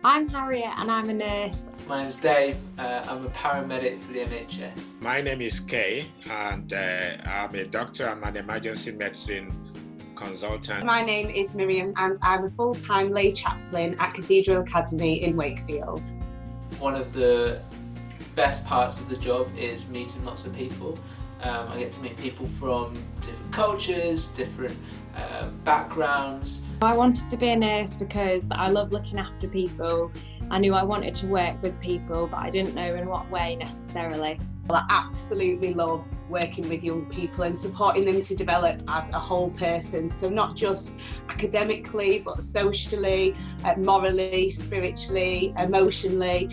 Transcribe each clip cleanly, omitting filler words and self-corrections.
I'm Harriet and I'm a nurse. My name's Dave, I'm a paramedic for the NHS. My name is Kay and I'm a doctor. I'm an emergency medicine consultant. My name is Miriam and I'm a full-time lay chaplain at Cathedral Academy in Wakefield. One of the best parts of the job is meeting lots of people. I get to meet people from different cultures, different backgrounds. I wanted to be a nurse because I love looking after people. I knew I wanted to work with people, but I didn't know in what way necessarily. Well, I absolutely love working with young people and supporting them to develop as a whole person. So not just academically, but socially, morally, spiritually, emotionally.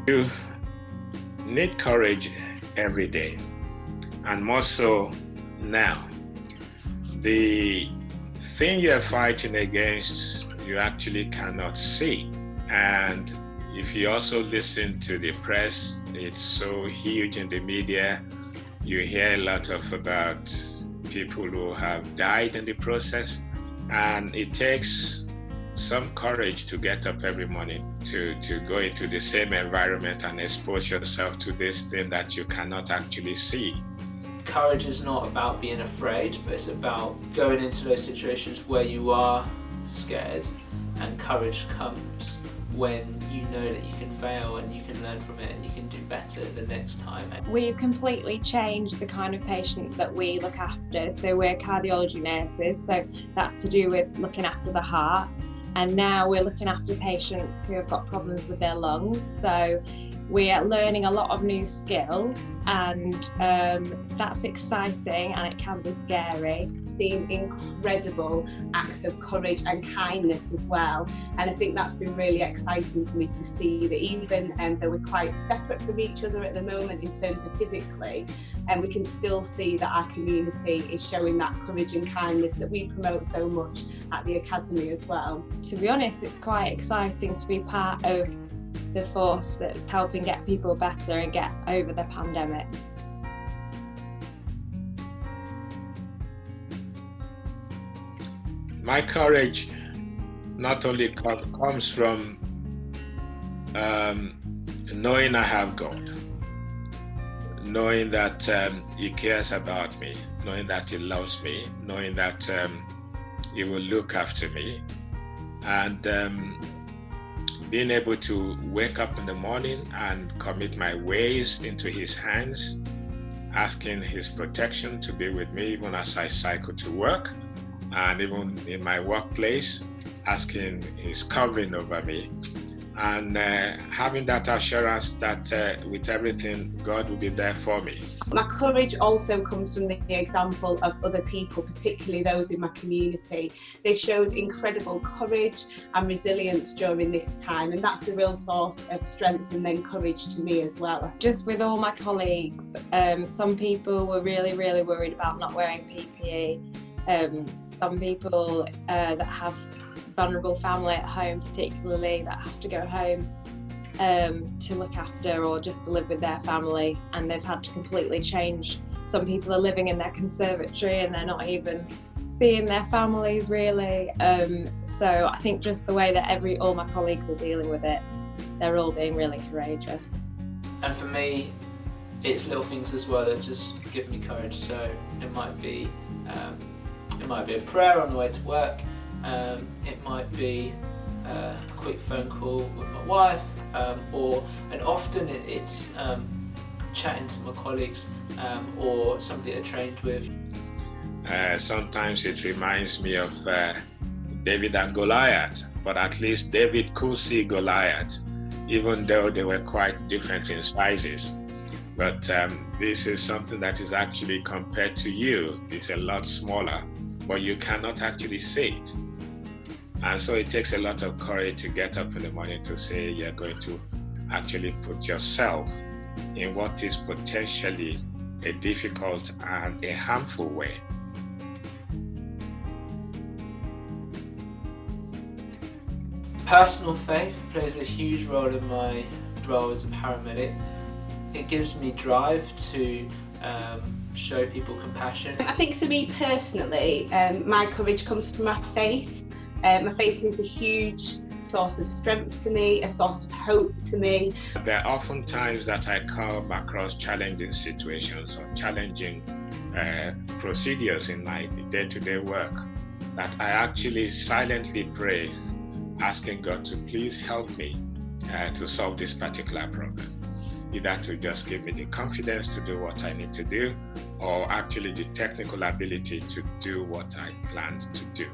You need courage every day, and more so now. The thing you're fighting against, you actually cannot see. And if you also listen to the press, it's so huge in the media. You hear a lot about people who have died in the process, and it takes some courage to get up every morning to go into the same environment and expose yourself to this thing that you cannot actually see. Courage is not about being afraid, but it's about going into those situations where you are scared, and courage comes when you know that you can fail and you can learn from it and you can do better the next time. We've completely changed the kind of patient that we look after. So we're cardiology nurses, so that's to do with looking after the heart. And now we're looking after patients who have got problems with their lungs. So we're learning a lot of new skills, and that's exciting and it can be scary. Seen incredible acts of courage and kindness as well, and I think that's been really exciting for me to see that even though we're quite separate from each other at the moment in terms of physically, and we can still see that our community is showing that courage and kindness that we promote so much at the Academy as well. To be honest, it's quite exciting to be part of the force that's helping get people better and get over the pandemic. My courage not only comes from knowing I have God, knowing that He cares about me, knowing that He loves me, knowing that He will look after me, and being able to wake up in the morning and commit my ways into His hands, asking His protection to be with me even as I cycle to work, and even in my workplace, asking His covering over me, and having that assurance that with everything, God will be there for me. My courage also comes from the example of other people, particularly those in my community. They've showed incredible courage and resilience during this time, and that's a real source of strength and then courage to me as well. Just with all my colleagues, some people were really worried about not wearing PPE. Some people that have vulnerable family at home, particularly, that have to go home to look after or just to live with their family, and they've had to completely change. Some people are living in their conservatory and they're not even seeing their families really. So I think just the way that all my colleagues are dealing with it, they're all being really courageous. And for me, it's little things as well that just give me courage. So it might be a prayer on the way to work. It might be a quick phone call with my wife, and often it's chatting to my colleagues or somebody I trained with. Sometimes it reminds me of David and Goliath, but at least David could see Goliath, even though they were quite different in sizes. But this is something that is actually, compared to you, it's a lot smaller, but you cannot actually see it. And so it takes a lot of courage to get up in the morning to say you're going to actually put yourself in what is potentially a difficult and a harmful way. Personal faith plays a huge role in my role as a paramedic. It gives me drive to show people compassion. I think for me personally, my courage comes from my faith. My faith is a huge source of strength to me, a source of hope to me. There are often times that I come across challenging situations or challenging procedures in my day-to-day work that I actually silently pray, asking God to please help me to solve this particular problem. Either to just give me the confidence to do what I need to do, or actually the technical ability to do what I planned to do.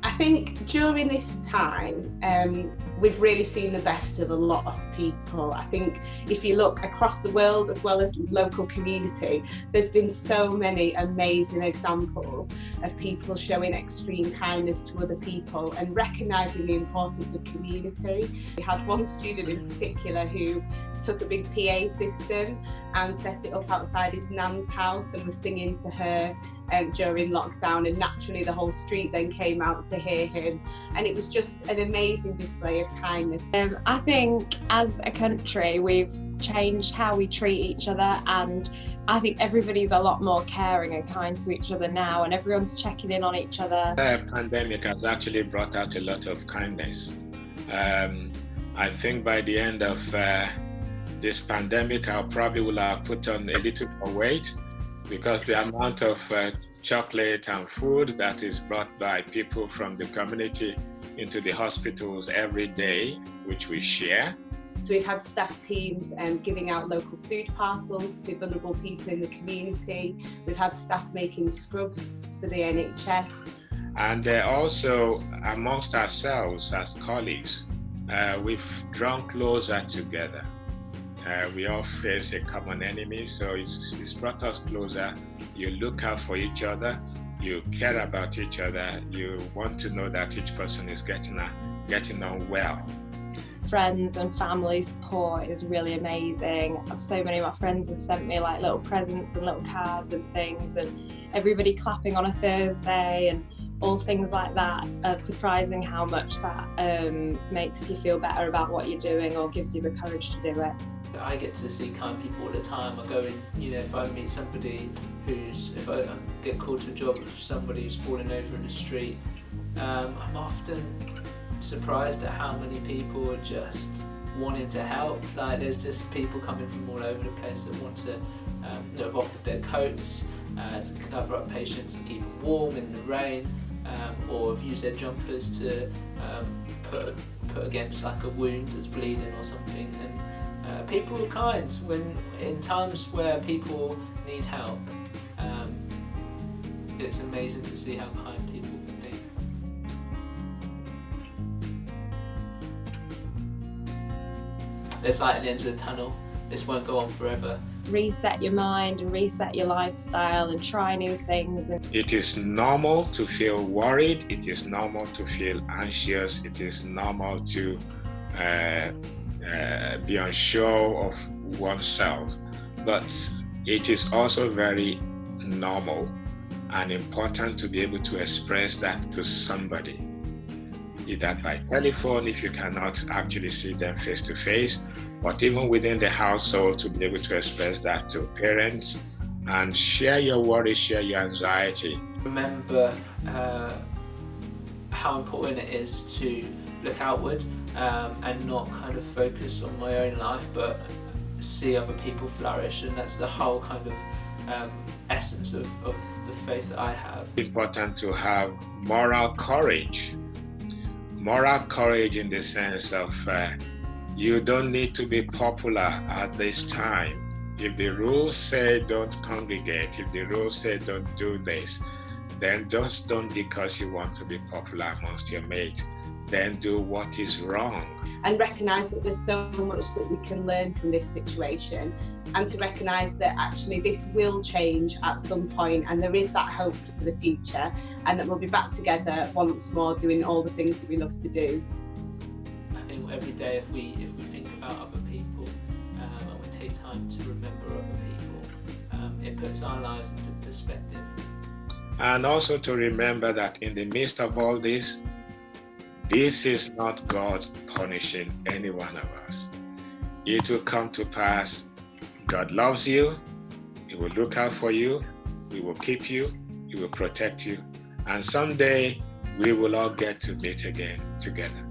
I think during this time, we've really seen the best of a lot of people. I think if you look across the world as well as local community, there's been so many amazing examples of people showing extreme kindness to other people and recognising the importance of community. We had one student in particular who took a big PA system and set it up outside his nan's house and was singing to her during lockdown, and naturally the whole street then came out to hear him, and it was just an amazing display of kindness. I think as a country we've changed how we treat each other, and I think everybody's a lot more caring and kind to each other now, and everyone's checking in on each other. The pandemic has actually brought out a lot of kindness. I think by the end of this pandemic, I probably will have put on a little more weight, because the amount of chocolate and food that is brought by people from the community into the hospitals every day, which we share. So we've had staff teams giving out local food parcels to vulnerable people in the community. We've had staff making scrubs for the NHS. And also amongst ourselves as colleagues, we've drawn closer together. We all face a common enemy, so it's brought us closer. You look out for each other, you care about each other, you want to know that each person is getting on well. Friends and family support is really amazing. So many of my friends have sent me like little presents and little cards and things, and everybody clapping on a Thursday and all things like that. Surprising how much that makes you feel better about what you're doing or gives you the courage to do it. I get to see kind people all the time. I go in, if I meet somebody if I get called to a job with somebody who's falling over in the street, I'm often surprised at how many people are just wanting to help. Like, there's just people coming from all over the place that want to, that have offered their coats to cover up patients and keep them warm in the rain, or have used their jumpers to put against like a wound that's bleeding or something. And people are kind when in times where people need help. It's amazing to see how kind people can be. There's light at the end of the tunnel. This won't go on forever. Reset your mind and reset your lifestyle and try new things. It is normal to feel worried. It is normal to feel anxious. It is normal to be unsure of oneself. But it is also very normal and important to be able to express that to somebody, either by telephone if you cannot actually see them face to face, but even within the household, to be able to express that to parents and share your worries, share your anxiety. Remember how important it is to look outward and not kind of focus on my own life, but see other people flourish, and that's the whole kind of essence of the faith that I have. It's important to have moral courage. Moral courage in the sense of you don't need to be popular at this time. If the rules say don't congregate, if the rules say don't do this, then just don't because you want to be popular amongst your mates. Then do what is wrong. And recognise that there's so much that we can learn from this situation, and to recognise that actually this will change at some point, and there is that hope for the future, and that we'll be back together once more doing all the things that we love to do. I think every day if we think about other people and we take time to remember other people, it puts our lives into perspective. And also to remember that in the midst of all this is not God punishing any one of us. it will come to pass. God loves you. He will look out for you. He will keep you. He will protect you. And someday we will all get to meet again together.